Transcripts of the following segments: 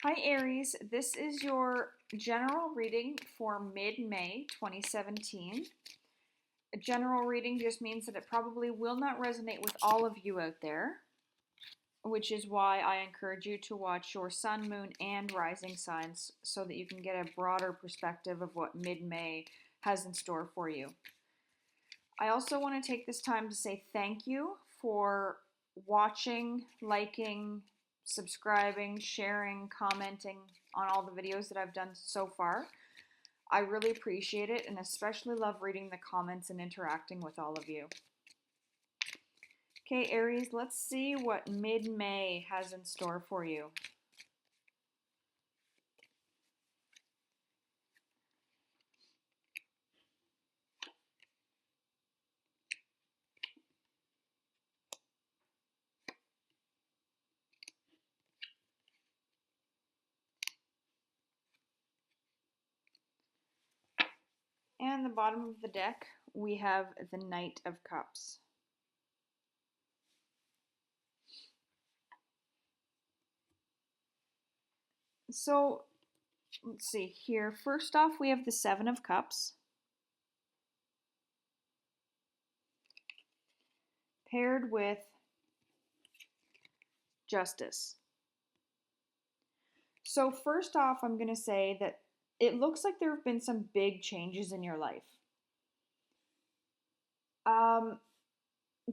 Hi Aries, this is your general reading for mid-May 2017. A general reading just means that it probably will not resonate with all of you out there, which is why I encourage you to watch your sun, moon, and rising signs so that you can get a broader perspective of what mid-May has in store for you. I also want to take this time to say thank you for watching, liking, subscribing, sharing, commenting on all the videos that I've done so far. I really appreciate it and especially love reading the comments and interacting with all of you. Okay, Aries, let's see what mid-May has in store for you. And the bottom of the deck, we have the Knight of Cups. So, let's see here. First off, we have the Seven of Cups, paired with Justice. So first off, I'm going to say that it looks like there have been some big changes in your life. Um,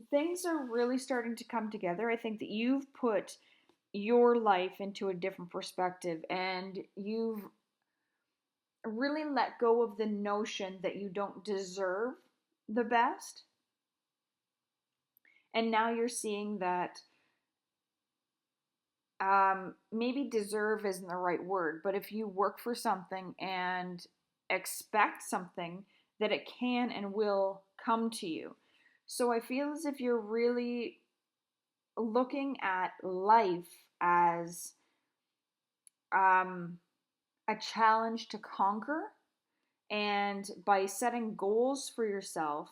Things are really starting to come together. I think that you've put your life into a different perspective and you've really let go of the notion that you don't deserve the best. And now you're seeing that maybe deserve isn't the right word, but if you work for something and expect something, that it can and will come to you. So I feel as if you're really looking at life as a challenge to conquer, and by setting goals for yourself,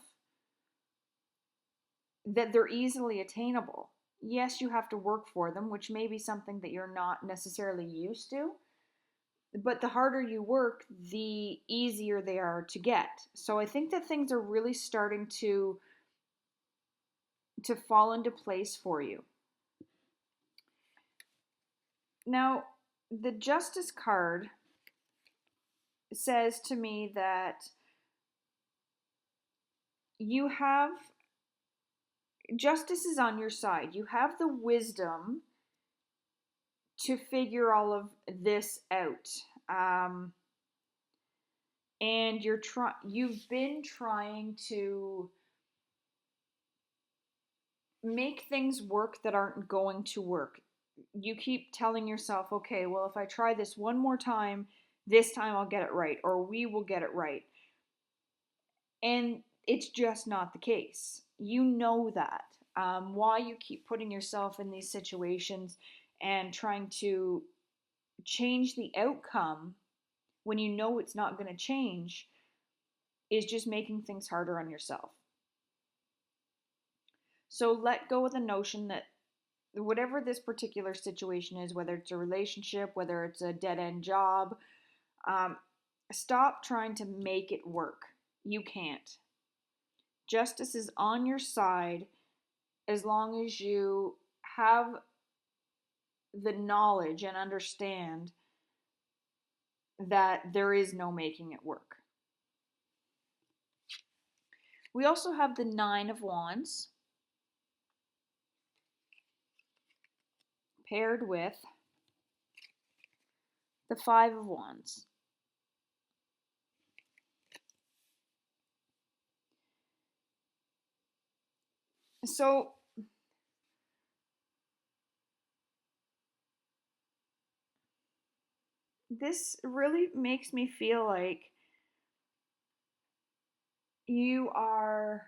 that they're easily attainable. Yes, you have to work for them, which may be something that you're not necessarily used to, but the harder you work, the easier they are to get. So I think that things are really starting to fall into place for you. Now, the Justice card says to me that you have justice is on your side. You have the wisdom to figure all of this out. And you've been trying to make things work that aren't going to work. You keep telling yourself, okay, well, if I try this one more time, this time I'll get it right, or we will get it right. And it's just not the case. You know that. Why you keep putting yourself in these situations and trying to change the outcome when you know it's not going to change is just making things harder on yourself. So let go of the notion that whatever this particular situation is, whether it's a relationship, whether it's a dead end job, um, stop trying to make it work. You can't. Justice is on your side as long as you have the knowledge and understand that there is no making it work. We also have the Nine of Wands paired with the Five of Wands. So this really makes me feel like you are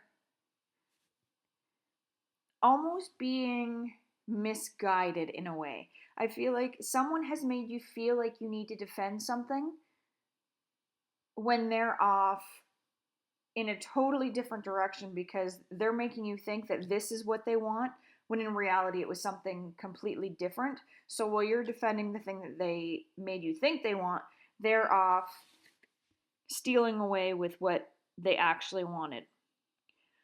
almost being misguided in a way. I feel like someone has made you feel like you need to defend something when they're off in a totally different direction because they're making you think that this is what they want when in reality it was something completely different. So while you're defending the thing that they made you think they want, they're off stealing away with what they actually wanted.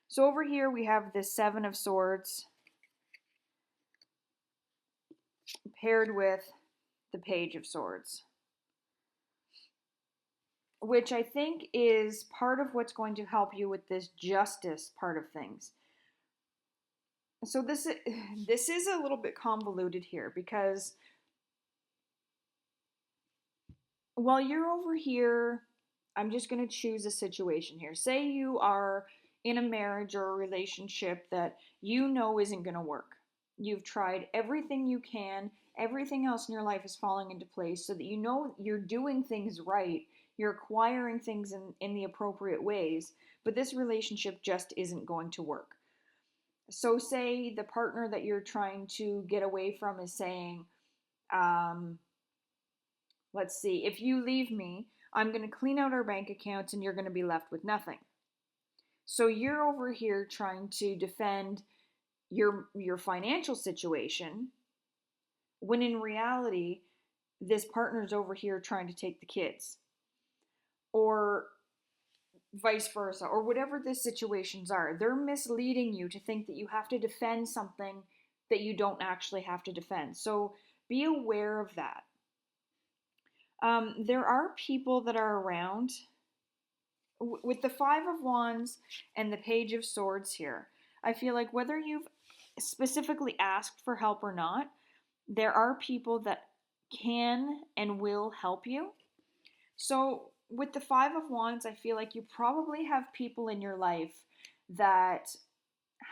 So over here we have the Seven of Swords paired with the Page of Swords, which I think is part of what's going to help you with this justice part of things. So this is a little bit convoluted here, because while you're over here, I'm just going to choose a situation here. Say you are in a marriage or a relationship that you know isn't going to work. You've tried everything you can, everything else in your life is falling into place, so that you know you're doing things right, you're acquiring things in the appropriate ways, but this relationship just isn't going to work. So say the partner that you're trying to get away from is saying, um, let's see, if you leave me, I'm going to clean out our bank accounts and you're going to be left with nothing. So you're over here trying to defend your financial situation, when in reality this partner's over here trying to take the kids, or vice versa, or whatever the situations are. They're misleading you to think that you have to defend something that you don't actually have to defend. So be aware of that. There are people that are around with the Five of Wands and the Page of Swords here. I feel like whether you've specifically asked for help or not, there are people that can and will help you. So with the Five of Wands, I feel like you probably have people in your life that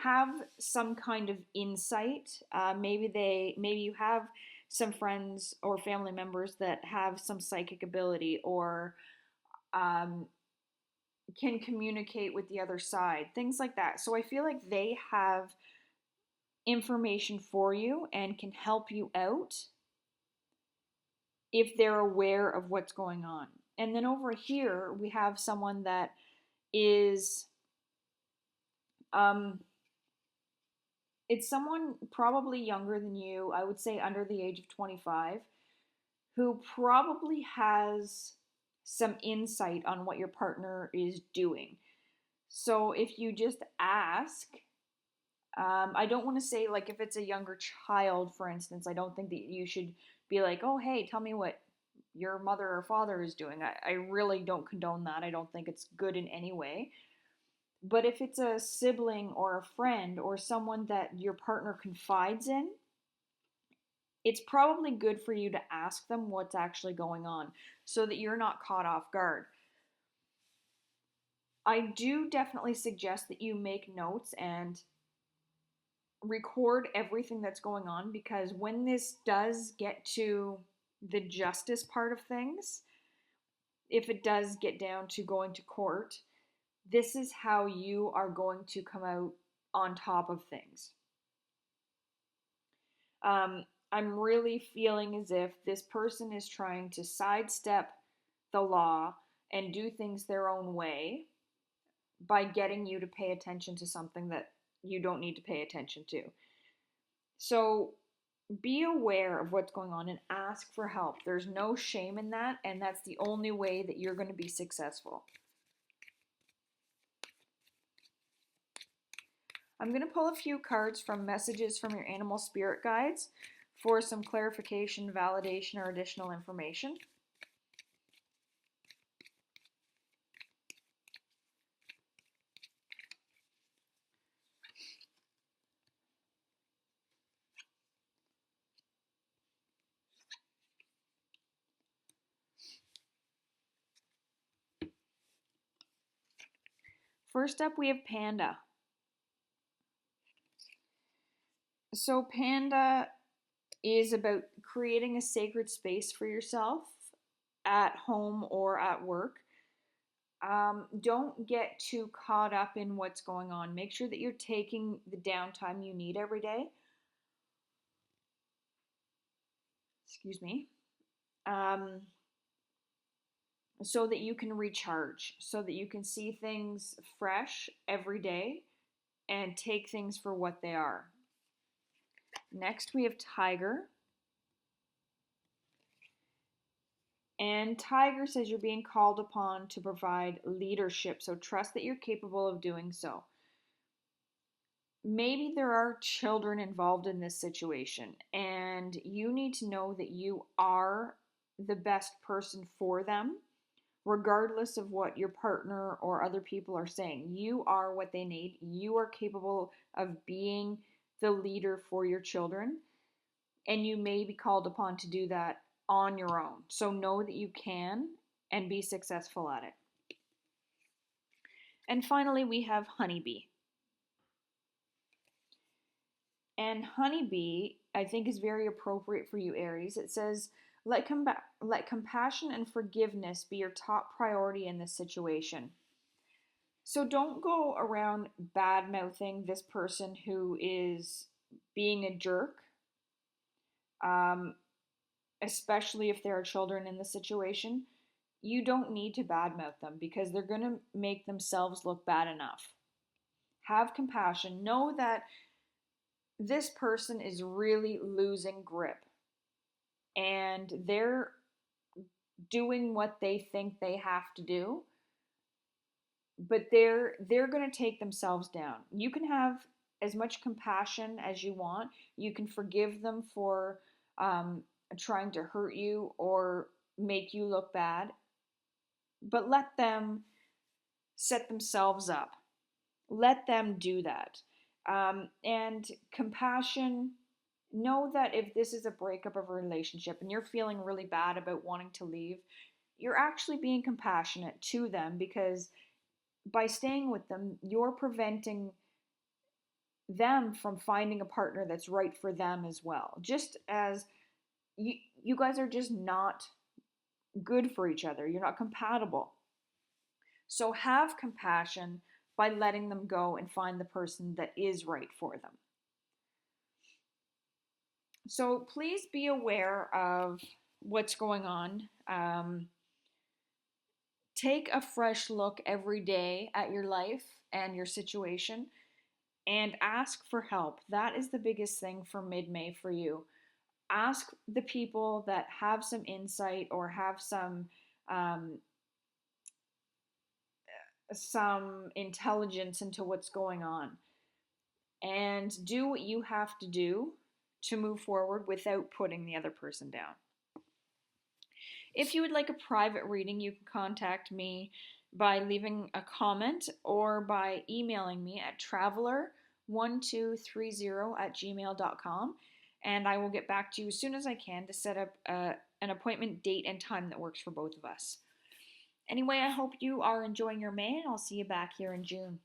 have some kind of insight. Maybe you have some friends or family members that have some psychic ability, or um, can communicate with the other side, things like that. So I feel like they have information for you and can help you out if they're aware of what's going on. And then over here, we have someone that is, it's someone probably younger than you, I would say under the age of 25, who probably has some insight on what your partner is doing. So if you just ask, I don't want to say, like, if it's a younger child, for instance, I don't think that you should be like, oh, hey, tell me what your mother or father is doing. I really don't condone that. I don't think it's good in any way. But if it's a sibling or a friend or someone that your partner confides in, it's probably good for you to ask them what's actually going on so that you're not caught off guard. I do definitely suggest that you make notes and record everything that's going on, because when this does get to the justice part of things, if it does get down to going to court, this is how you are going to come out on top of things. I'm really feeling as if this person is trying to sidestep the law and do things their own way by getting you to pay attention to something that you don't need to pay attention to. So be aware of what's going on and ask for help. There's no shame in that, and that's the only way that you're going to be successful. I'm going to pull a few cards from messages from your animal spirit guides for some clarification, validation, or additional information. First up, we have Panda. So Panda is about creating a sacred space for yourself at home or at work. Don't get too caught up in what's going on. Make sure that you're taking the downtime you need every day. Excuse me. So that you can recharge, so that you can see things fresh every day and take things for what they are. Next, we have Tiger. And Tiger says you're being called upon to provide leadership, so trust that you're capable of doing so. Maybe there are children involved in this situation, and you need to know that you are the best person for them, regardless of what your partner or other people are saying. You are what they need. You are capable of being the leader for your children, and you may be called upon to do that on your own. So know that you can and be successful at it. And finally, we have Honeybee. And Honeybee, I think, is very appropriate for you, Aries. It says, let compassion and forgiveness be your top priority in this situation. So don't go around bad mouthing this person who is being a jerk, um, especially if there are children in the situation. You don't need to badmouth them because they're going to make themselves look bad enough. Have compassion. Know that this person is really losing grip and they're doing what they think they have to do, but they're going to take themselves down. You can have as much compassion as you want. You can forgive them for trying to hurt you or make you look bad, but let them set themselves up. Let them do that. And compassion, know that if this is a breakup of a relationship and you're feeling really bad about wanting to leave, you're actually being compassionate to them because by staying with them, you're preventing them from finding a partner that's right for them as well. Just as you guys are just not good for each other, you're not compatible. So have compassion by letting them go and find the person that is right for them. So please be aware of what's going on. Take a fresh look every day at your life and your situation and ask for help. That is the biggest thing for mid-May for you. Ask the people that have some insight or have um, some intelligence into what's going on, and do what you have to do to move forward without putting the other person down. If you would like a private reading, you can contact me by leaving a comment or by emailing me at traveler1230@gmail.com, and I will get back to you as soon as I can to set up an appointment date and time that works for both of us. Anyway, I hope you are enjoying your May, and I'll see you back here in June.